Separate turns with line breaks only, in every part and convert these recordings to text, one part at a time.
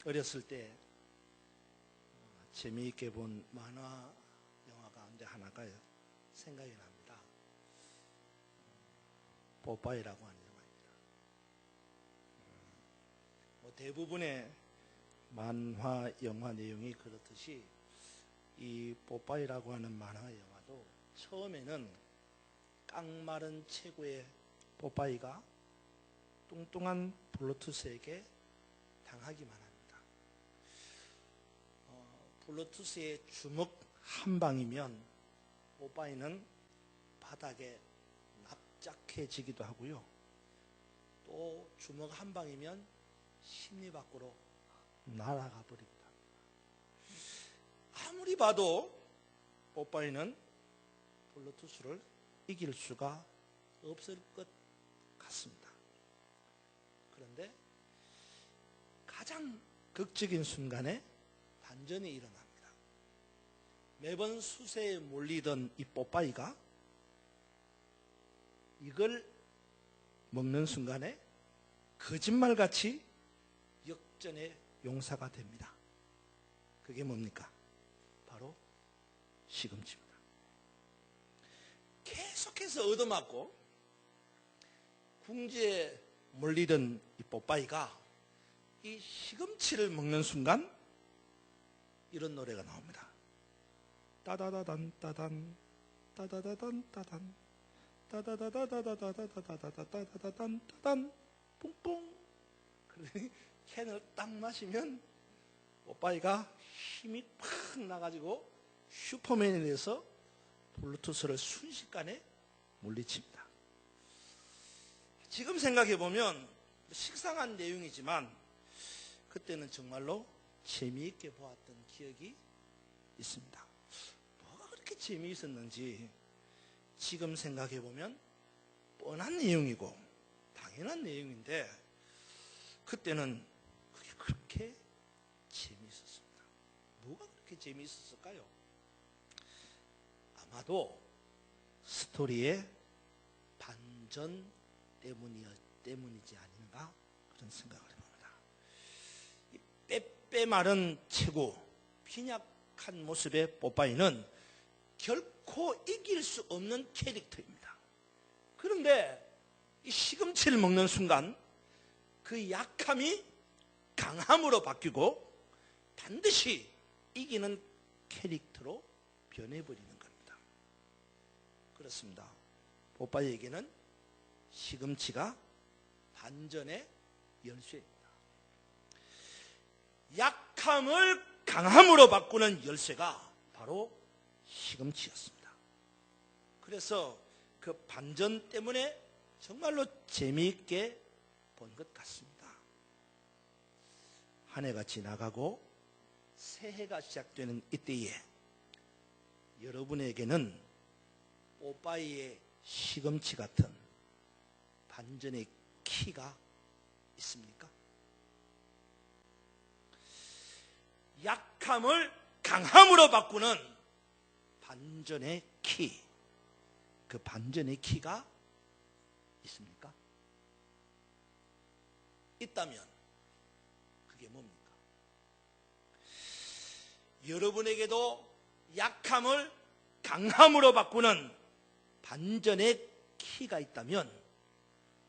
어렸을 때 재미있게 본 만화 영화 가운데 하나가 생각이 납니다. 뽀빠이라고 하는 영화입니다. 대부분의 만화 영화 내용이 그렇듯이 이 뽀빠이라고 하는 만화 영화도 처음에는 깡마른 최고의 뽀빠이가 뚱뚱한 블루투스에게 당하기만 합니다. 블루투스의 주먹 한 방이면 뽀빠이는 바닥에 납작해지기도 하고요. 또 주먹 한 방이면 심리 밖으로 날아가 버리기도 합니다. 아무리 봐도 뽀빠이는 블루투스를 이길 수가 없을 것 같습니다. 그런데 가장 극적인 순간에 반전이 일어납니다. 매번 수세에 몰리던 이 뽀빠이가 이걸 먹는 순간에 거짓말같이 역전의 용사가 됩니다. 그게 뭡니까? 바로 시금치입니다. 계속해서 얻어맞고 궁지에 몰리던 이 뽀빠이가 이 시금치를 먹는 순간 이런 노래가 나옵니다. 따다다단 따단 따다다단 따단 따다다다다다다다다다다다단 따단 뿡뿡. 그러니 캔을 딱 마시면 뽀빠이가 힘이 팍 나가지고 슈퍼맨이 돼서 블루투스를 순식간에 물리칩니다. 지금 생각해보면 식상한 내용이지만 그때는 정말로 재미있게 보았던 기억이 있습니다. 뭐가 그렇게 재미있었는지 지금 생각해보면 뻔한 내용이고 당연한 내용인데 그때는 그게 그렇게 재미있었습니다. 뭐가 그렇게 재미있었을까요? 아마도 스토리의 반전 때문이지 아닌가 그런 생각을 해봅니다. 이 빼빼 마른 체구, 빈약한 모습의 뽀빠이는 결코 이길 수 없는 캐릭터입니다. 그런데 이 시금치를 먹는 순간 그 약함이 강함으로 바뀌고 반드시 이기는 캐릭터로 변해버리는 겁니다. 그렇습니다. 뽀빠이에게는 시금치가 반전의 열쇠입니다. 약함을 강함으로 바꾸는 열쇠가 바로 시금치였습니다. 그래서 그 반전 때문에 정말로 재미있게 본 것 같습니다. 한 해가 지나가고 새해가 시작되는 이때에 여러분에게는 뽀빠이의 시금치 같은 반전의 키가 있습니까? 약함을 강함으로 바꾸는 반전의 키, 그 반전의 키가 있습니까? 있다면 그게 뭡니까? 여러분에게도 약함을 강함으로 바꾸는 반전의 키가 있다면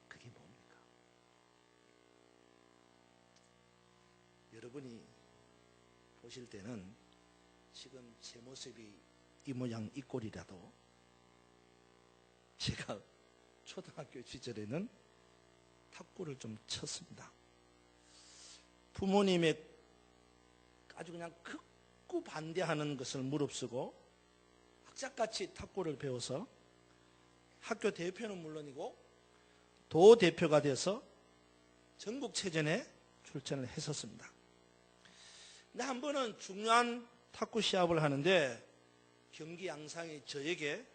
그게 뭡니까? 여러분이 보실 때는 지금 제 모습이 이 모양 이 꼴이라도 제가 초등학교 시절에는 탁구를 좀 쳤습니다. 부모님의 아주 그냥 극구 반대하는 것을 무릅쓰고 학자같이 탁구를 배워서 학교 대표는 물론이고 도 대표가 돼서 전국체전에 출전을 했었습니다. 근데 한 번은 중요한 탁구 시합을 하는데 경기 양상이 저에게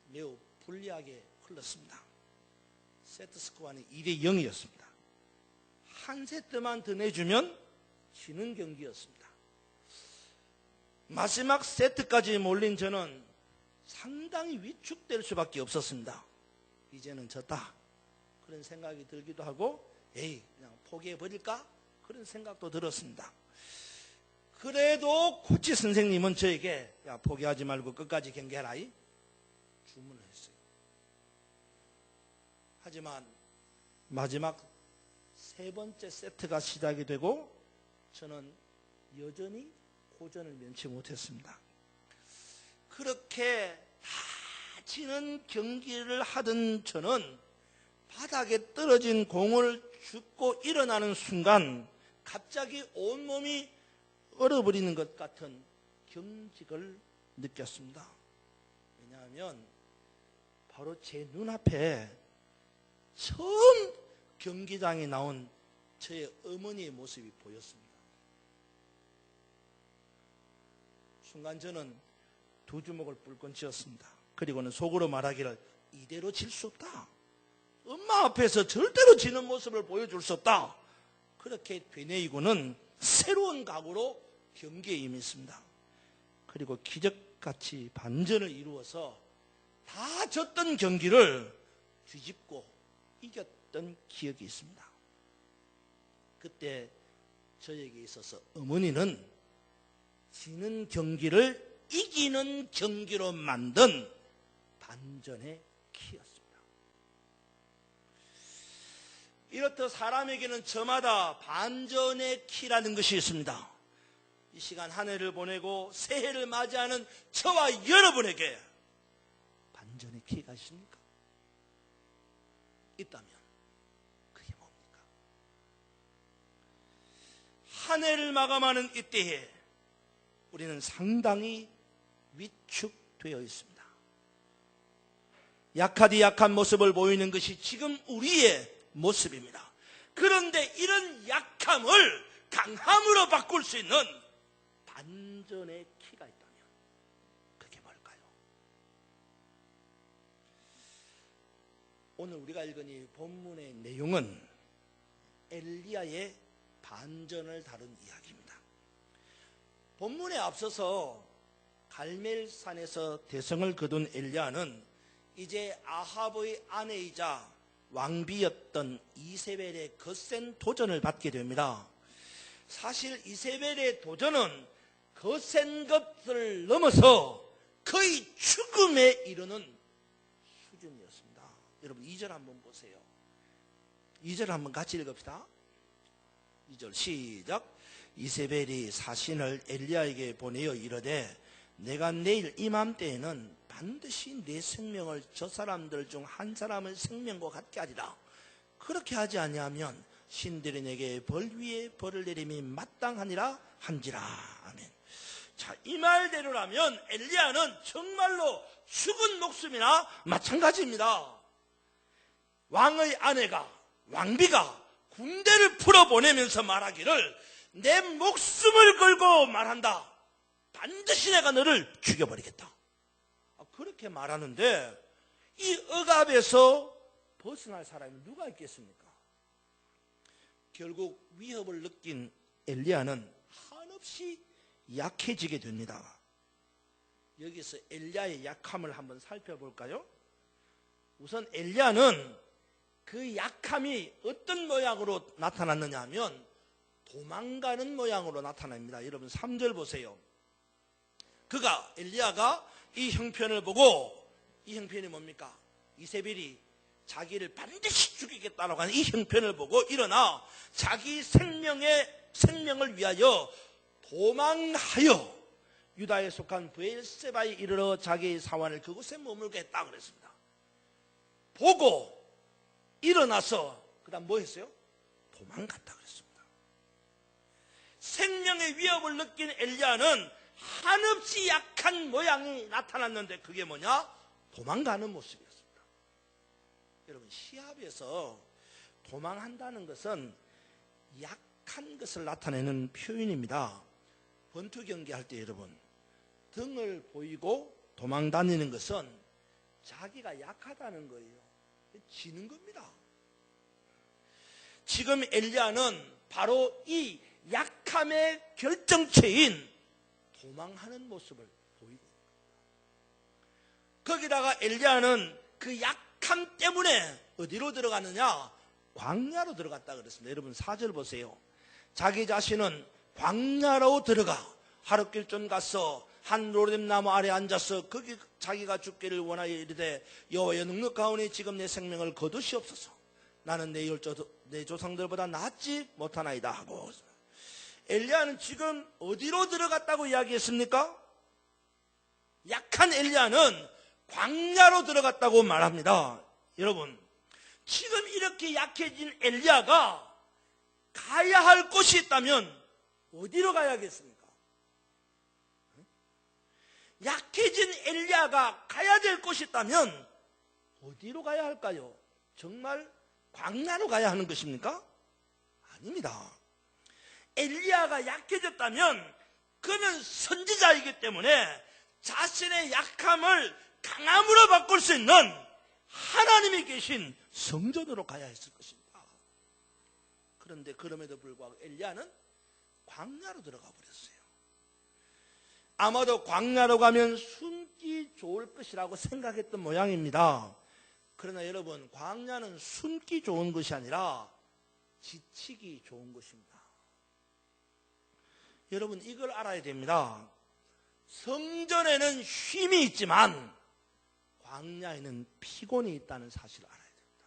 매우 불리하게 흘렀습니다. 세트 스코어는 2대 0이었습니다. 한 세트만 더 내주면 지는 경기였습니다. 마지막 세트까지 몰린 저는 상당히 위축될 수밖에 없었습니다. 이제는 졌다. 그런 생각이 들기도 하고 에이 그냥 포기해버릴까 그런 생각도 들었습니다. 그래도 코치 선생님은 저에게 야, 포기하지 말고 끝까지 경기해라 주문을 했어요. 하지만 마지막 세 번째 세트가 시작이 되고 저는 여전히 고전을 면치 못했습니다. 그렇게 다지는 경기를 하던 저는 바닥에 떨어진 공을 줍고 일어나는 순간 갑자기 온몸이 얼어버리는 것 같은 경직을 느꼈습니다. 왜냐하면 바로 제 눈앞에 처음 경기장에 나온 저의 어머니의 모습이 보였습니다. 순간 저는 두 주먹을 뿔건 쥐었습니다. 그리고는 속으로 말하기를 이대로 질 수 없다. 엄마 앞에서 절대로 지는 모습을 보여줄 수 없다. 그렇게 되뇌이고는 새로운 각오로 경기에 임했습니다. 그리고 기적같이 반전을 이루어서 다 졌던 경기를 뒤집고 이겼던 기억이 있습니다. 그때 저에게 있어서 어머니는 지는 경기를 이기는 경기로 만든 반전의 키였습니다. 이렇듯 사람에게는 저마다 반전의 키라는 것이 있습니다. 이 시간 한 해를 보내고 새해를 맞이하는 저와 여러분에게 반전의 키가 있습니까? 있다면 그게 뭡니까? 한 해를 마감하는 이때에 우리는 상당히 위축되어 있습니다. 약하디 약한 모습을 보이는 것이 지금 우리의 모습입니다. 그런데 이런 약함을 강함으로 바꿀 수 있는 반전의 키가 있다면 그게 뭘까요? 오늘 우리가 읽은 이 본문의 내용은 엘리야의 반전을 다룬 이야기입니다. 본문에 앞서서 갈멜산에서 대성을 거둔 엘리야는 이제 아합의 아내이자 왕비였던 이세벨의 거센 도전을 받게 됩니다. 사실 이세벨의 도전은 거센 것을 넘어서 거의 죽음에 이르는 수준이었습니다. 여러분 2절 한번 보세요. 2절 한번 같이 읽읍시다. 2절 시작. 이세벨이 사신을 엘리야에게 보내어 이르되 내가 내일 이맘때에는 반드시 내 생명을 저 사람들 중 한 사람의 생명과 같게 하리라. 그렇게 하지 아니하면 신들이 내게 벌 위에 벌을 내림이 마땅하니라 한지라. 아멘. 자, 이 말대로라면 엘리야는 정말로 죽은 목숨이나 마찬가지입니다. 왕의 아내가 왕비가 군대를 풀어보내면서 말하기를 내 목숨을 걸고 말한다. 반드시 내가 너를 죽여버리겠다. 그렇게 말하는데 이 억압에서 벗어날 사람이 누가 있겠습니까? 결국 위협을 느낀 엘리야는 한없이 약해지게 됩니다. 여기서 엘리야의 약함을 한번 살펴볼까요? 우선 엘리야는 그 약함이 어떤 모양으로 나타났느냐 하면 도망가는 모양으로 나타납니다. 여러분 3절 보세요. 엘리야가 이 형편을 보고, 이 형편이 뭡니까? 이세벨이 자기를 반드시 죽이겠다라고 하는 이 형편을 보고 일어나 자기 생명을 위하여 도망하여 유다에 속한 브엘세바에 이르러 자기의 사환을 그곳에 머물게 했다 그랬습니다. 보고 일어나서 그 다음 뭐 했어요? 도망갔다 그랬습니다. 생명의 위협을 느낀 엘리야는 한없이 약한 모양이 나타났는데 그게 뭐냐? 도망가는 모습이었습니다. 여러분 시합에서 도망한다는 것은 약한 것을 나타내는 표현입니다. 권투 경기할 때 여러분 등을 보이고 도망 다니는 것은 자기가 약하다는 거예요. 지는 겁니다. 지금 엘리야는 바로 이 약함의 결정체인 도망하는 모습을 보이고 있습니다. 거기다가 엘리야는 그 약함 때문에 어디로 들어갔느냐? 광야로 들어갔다 그랬습니다. 여러분 4절 보세요. 자기 자신은 광야로 들어가 하룻길쯤 가서 한 로뎀나무 아래 앉아서 거기 자기가 죽기를 원하여 이르되 여호와여 넉넉하오니 지금 내 생명을 거두시옵소서. 나는 내 조상들보다 낫지 못하나이다 하고, 엘리야는 지금 어디로 들어갔다고 이야기했습니까? 약한 엘리야는 광야로 들어갔다고 말합니다. 여러분, 지금 이렇게 약해진 엘리야가 가야 할 곳이 있다면 어디로 가야겠습니까? 약해진 엘리야가 가야 될 곳이 있다면 어디로 가야 할까요? 정말 광야로 가야 하는 것입니까? 아닙니다. 엘리야가 약해졌다면 그는 선지자이기 때문에 자신의 약함을 강함으로 바꿀 수 있는 하나님이 계신 성전으로 가야 했을 것입니다. 그런데 그럼에도 불구하고 엘리야는 광야로 들어가 버렸어요. 아마도 광야로 가면 숨기 좋을 것이라고 생각했던 모양입니다. 그러나 여러분, 광야는 숨기 좋은 것이 아니라 지치기 좋은 것입니다. 여러분, 이걸 알아야 됩니다. 성전에는 쉼이 있지만 광야에는 피곤이 있다는 사실을 알아야 됩니다.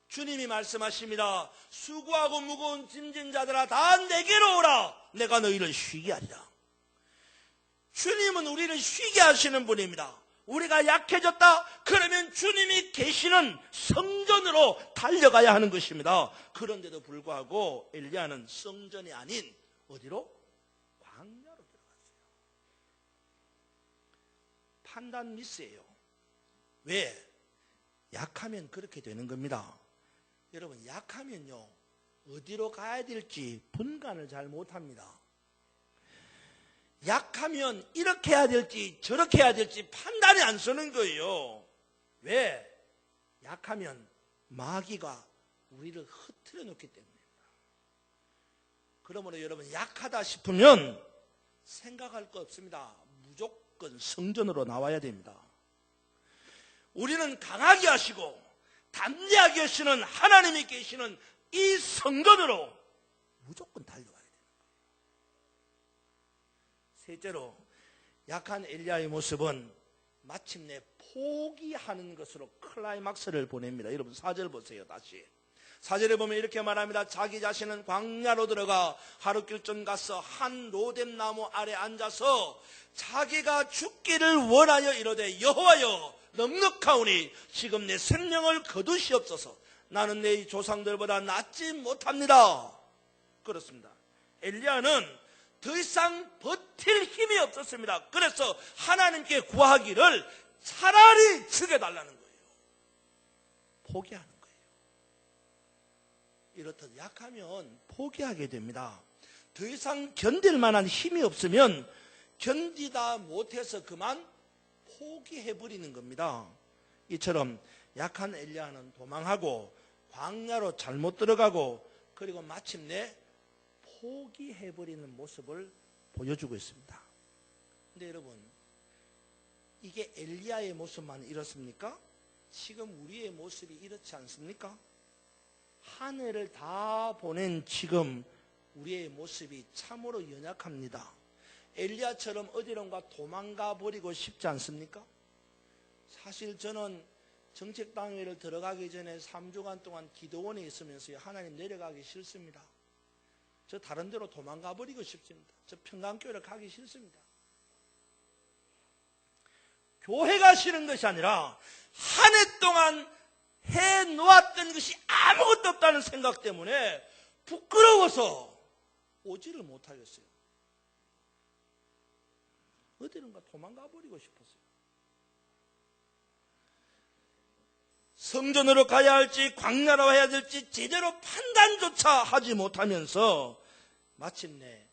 주님이 말씀하십니다. 수고하고 무거운 짐진 자들아 다 내게로 오라. 내가 너희를 쉬게 하리라. 주님은 우리를 쉬게 하시는 분입니다. 우리가 약해졌다? 그러면 주님이 계시는 성전으로 달려가야 하는 것입니다. 그런데도 불구하고 엘리야는 성전이 아닌 어디로? 광야로 들어갔어요. 판단 미스예요. 왜? 약하면 그렇게 되는 겁니다. 여러분, 약하면요 어디로 가야 될지 분간을 잘 못합니다. 약하면 이렇게 해야 될지 저렇게 해야 될지 판단이 안 서는 거예요. 왜? 약하면 마귀가 우리를 흐트려 놓기 때문입니다. 그러므로 여러분, 약하다 싶으면 생각할 거 없습니다. 무조건 성전으로 나와야 됩니다. 우리는 강하게 하시고 담대하게 하시는 하나님이 계시는 이 성전으로 무조건 달려와야 됩니다. 셋째로, 약한 엘리야의 모습은 마침내 포기하는 것으로 클라이막스를 보냅니다. 여러분 4절 보세요. 다시 4절에 보면 이렇게 말합니다. 자기 자신은 광야로 들어가 하룻길쯤 가서 한 로뎀나무 아래 앉아서 자기가 죽기를 원하여 이르되 여호와여 넉넉하오니 지금 내 생명을 거두시옵소서. 나는 내 조상들보다 낫지 못합니다. 그렇습니다. 엘리야는 더 이상 버틸 힘이 없었습니다. 그래서 하나님께 구하기를 차라리 죽여달라는 거예요. 포기하는 거예요. 이렇듯 약하면 포기하게 됩니다. 더 이상 견딜 만한 힘이 없으면 견디다 못해서 그만 포기해버리는 겁니다. 이처럼 약한 엘리야는 도망하고 광야로 잘못 들어가고 그리고 마침내 포기해버리는 모습을 보여주고 있습니다. 근데 여러분, 이게 엘리야의 모습만 이렇습니까? 지금 우리의 모습이 이렇지 않습니까? 한 해를 다 보낸 지금 우리의 모습이 참으로 연약합니다. 엘리야처럼 어디론가 도망가 버리고 싶지 않습니까? 사실 저는 정책당회를 들어가기 전에 3주간 동안 기도원에 있으면서 하나님 내려가기 싫습니다. 저 다른 데로 도망가 버리고 싶습니다. 저 평강교회를 가기 싫습니다. 교회가 싫은 것이 아니라 한 해 동안 해놓았던 것이 아무것도 없다는 생각 때문에 부끄러워서 오지를 못하겠어요. 어디론가 도망가 버리고 싶었어요. 성전으로 가야 할지 광야로 해야 될지 제대로 판단조차 하지 못하면서 마침내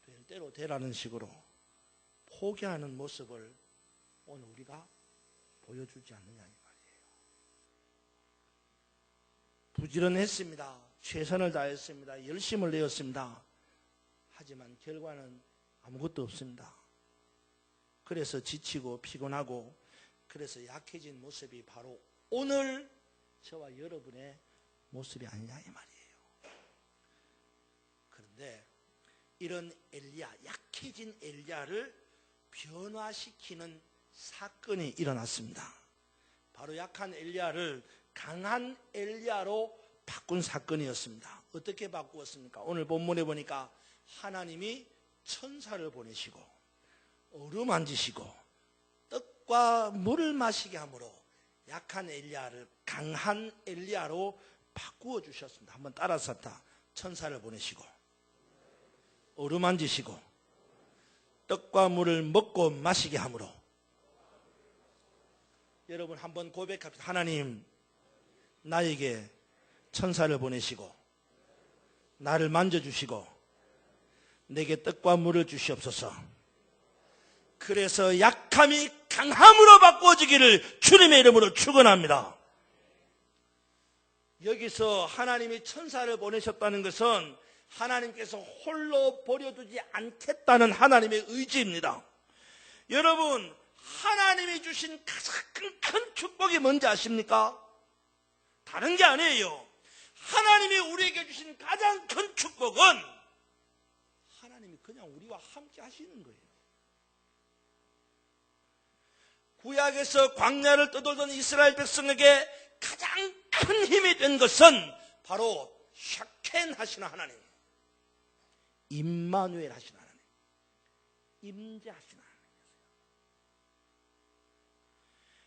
될 대로 되라는 식으로 포기하는 모습을 오늘 우리가 보여주지 않느냐 이 말이에요. 부지런했습니다. 최선을 다했습니다. 열심을 내었습니다. 하지만 결과는 아무것도 없습니다. 그래서 지치고 피곤하고 그래서 약해진 모습이 바로 오늘 저와 여러분의 모습이 아니냐 이 말이에요. 그런데 이런 엘리야, 약해진 엘리야를 변화시키는 사건이 일어났습니다. 바로 약한 엘리야를 강한 엘리야로 바꾼 사건이었습니다. 어떻게 바꾸었습니까? 오늘 본문에 보니까 하나님이 천사를 보내시고 어루만지시고 떡과 물을 마시게 함으로 약한 엘리야를 강한 엘리야로 바꾸어 주셨습니다. 한번 따라서 천사를 보내시고 어루만지시고 떡과 물을 먹고 마시게 함으로. 여러분 한번 고백합시다. 하나님, 나에게 천사를 보내시고 나를 만져주시고 내게 떡과 물을 주시옵소서. 그래서 약함이 강함으로 바꾸어지기를 주님의 이름으로 축원합니다. 여기서 하나님이 천사를 보내셨다는 것은 하나님께서 홀로 버려두지 않겠다는 하나님의 의지입니다. 여러분, 하나님이 주신 가장 큰 축복이 뭔지 아십니까? 다른 게 아니에요. 하나님이 우리에게 주신 가장 큰 축복은 하나님이 그냥 우리와 함께 하시는 거예요. 구약에서 광야를 떠돌던 이스라엘 백성에게 가장 큰 힘이 된 것은 바로 샤켄 하시는 하나님, 임마누엘 하시는 하나님, 임재하시는 하나님이었어요.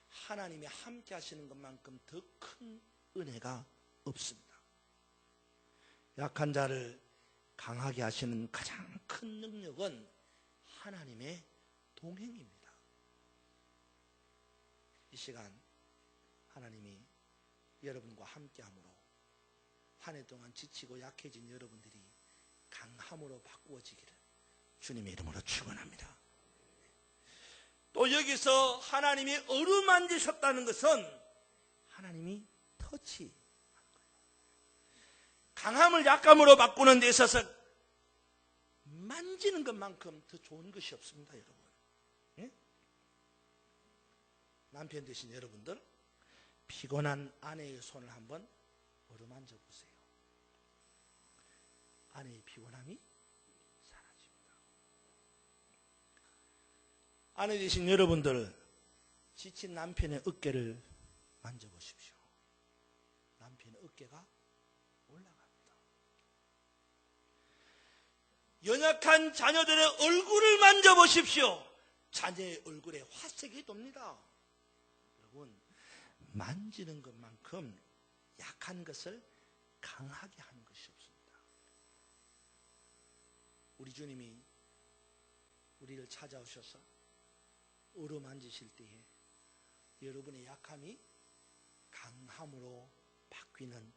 하나님이 함께 하시는 것만큼 더 큰 은혜가 없습니다. 약한 자를 강하게 하시는 가장 큰 능력은 하나님의 동행입니다. 이 시간 하나님이 여러분과 함께함으로 한 해 동안 지치고 약해진 여러분들이 강함으로 바꾸어지기를 주님의 이름으로 축원합니다. 또 여기서 하나님이 어루만지셨다는 것은 하나님이 터치한 거예요. 강함을 약함으로 바꾸는 데 있어서 만지는 것만큼 더 좋은 것이 없습니다, 여러분. 예? 남편 되신 여러분들, 피곤한 아내의 손을 한번 어루만져 보세요. 아내의 피곤함이 사라집니다. 아내 되신 여러분들, 지친 남편의 어깨를 만져보십시오. 남편의 어깨가 올라갑니다. 연약한 자녀들의 얼굴을 만져보십시오. 자녀의 얼굴에 화색이 돕니다. 여러분, 만지는 것만큼 약한 것을 강하게 하는 것이 없습니다. 우리 주님이 우리를 찾아오셔서 어루만지실 때에 여러분의 약함이 강함으로 바뀌는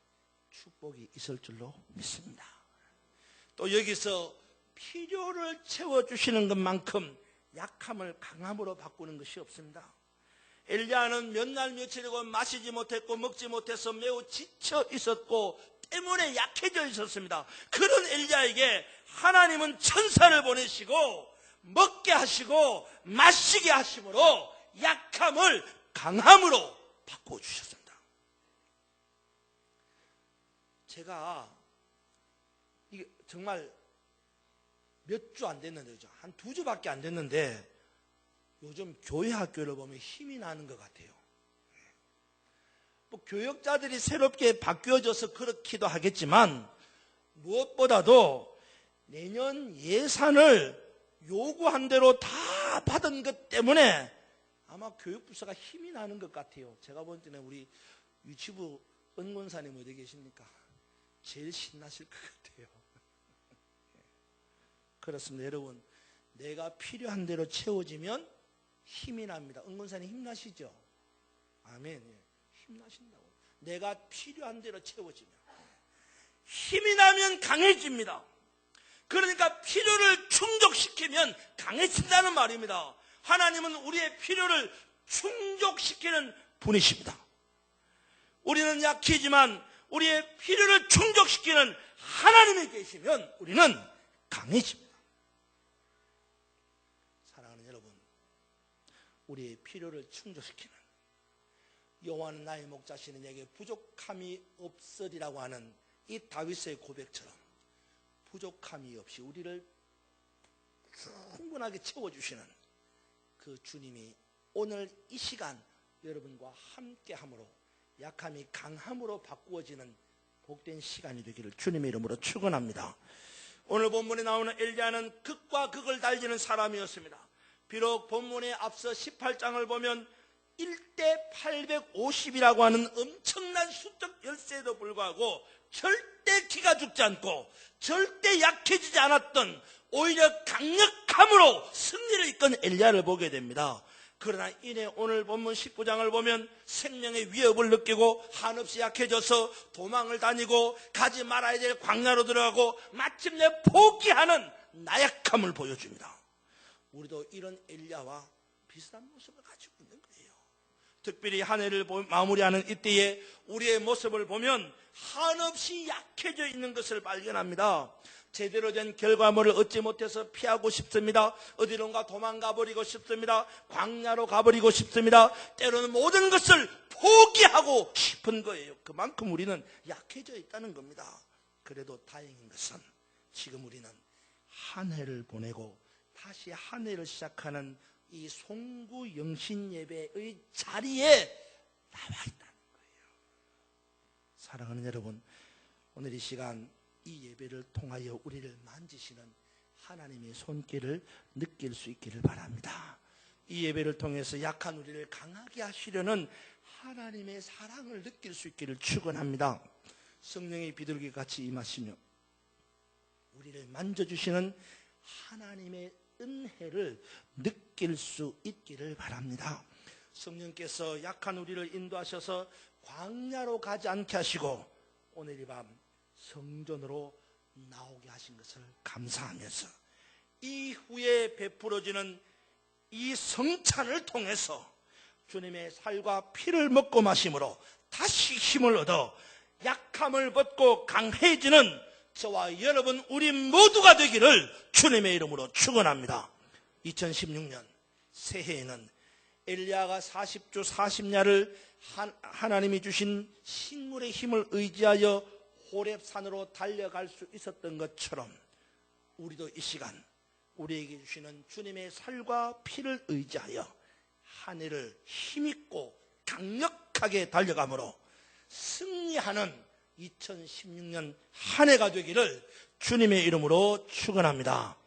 축복이 있을 줄로 믿습니다. 또 여기서 필요를 채워주시는 것만큼 약함을 강함으로 바꾸는 것이 없습니다. 엘리야는 몇 날 며칠이고 마시지 못했고 먹지 못해서 매우 지쳐 있었고 때문에 약해져 있었습니다. 그런 엘리야에게 하나님은 천사를 보내시고 먹게 하시고 마시게 하심으로 약함을 강함으로 바꿔주셨습니다. 제가 이게 정말 몇 주 안 됐는데, 한 2주밖에 안 됐는데 요즘 교회 학교를 보면 힘이 나는 것 같아요. 뭐 교역자들이 새롭게 바뀌어져서 그렇기도 하겠지만 무엇보다도 내년 예산을 요구한 대로 다 받은 것 때문에 아마 교육부서가 힘이 나는 것 같아요. 제가 볼 때는 우리 유치부 은권사님 어디 계십니까? 제일 신나실 것 같아요. 그렇습니다. 여러분, 내가 필요한 대로 채워지면 힘이 납니다. 은권사님 힘나시죠? 아멘. 힘나신다고. 내가 필요한 대로 채워지면 힘이 나면 강해집니다. 그러니까 필요를 충족시키면 강해진다는 말입니다. 하나님은 우리의 필요를 충족시키는 분이십니다. 우리는 약해지만 우리의 필요를 충족시키는 하나님이 계시면 우리는 강해집니다. 사랑하는 여러분, 우리의 필요를 충족시키는, 여호와는 나의 목자시니 내게 부족함이 없으리라고 하는 이 다윗의 고백처럼 부족함이 없이 우리를 충분하게 채워주시는 그 주님이 오늘 이 시간 여러분과 함께함으로 약함이 강함으로 바꾸어지는 복된 시간이 되기를 주님의 이름으로 축원합니다. 오늘 본문에 나오는 엘리야는 극과 극을 달리는 사람이었습니다. 비록 본문에 앞서 18장을 보면 1대 850이라고 하는 엄청난 수적 열세에도 불구하고 절대 기가 죽지 않고 절대 약해지지 않았던 오히려 강력함으로 승리를 이끈 엘리야를 보게 됩니다. 그러나 이내 오늘 본문 19장을 보면 생명의 위협을 느끼고 한없이 약해져서 도망을 다니고 가지 말아야 될 광야로 들어가고 마침내 포기하는 나약함을 보여줍니다. 우리도 이런 엘리야와 비슷한 모습을 가지고 있는 거예요. 특별히 한 해를 마무리하는 이때에 우리의 모습을 보면 한없이 약해져 있는 것을 발견합니다. 제대로 된 결과물을 얻지 못해서 피하고 싶습니다. 어디론가 도망가 버리고 싶습니다. 광야로 가버리고 싶습니다. 때로는 모든 것을 포기하고 싶은 거예요. 그만큼 우리는 약해져 있다는 겁니다. 그래도 다행인 것은 지금 우리는 한 해를 보내고 다시 한 해를 시작하는 이 송구 영신 예배의 자리에 나와 있다는 거예요. 사랑하는 여러분, 오늘 이 시간 이 예배를 통하여 우리를 만지시는 하나님의 손길을 느낄 수 있기를 바랍니다. 이 예배를 통해서 약한 우리를 강하게 하시려는 하나님의 사랑을 느낄 수 있기를 축원합니다. 성령의 비둘기 같이 임하시며 우리를 만져주시는 하나님의 은혜를 느낄 수 있기를 바랍니다. 성령께서 약한 우리를 인도하셔서 광야로 가지 않게 하시고 오늘 이 밤 성전으로 나오게 하신 것을 감사하면서 이후에 베풀어지는 이 성찬을 통해서 주님의 살과 피를 먹고 마심으로 다시 힘을 얻어 약함을 벗고 강해지는 저와 여러분 우리 모두가 되기를 주님의 이름으로 축원합니다. 2016년 새해에는 엘리야가 40주 40야를 하나님이 주신 식물의 힘을 의지하여 호렙산으로 달려갈 수 있었던 것처럼 우리도 이 시간 우리에게 주시는 주님의 살과 피를 의지하여 한 해를 힘있고 강력하게 달려가므로 승리하는 2016년 한 해가 되기를 주님의 이름으로 축원합니다.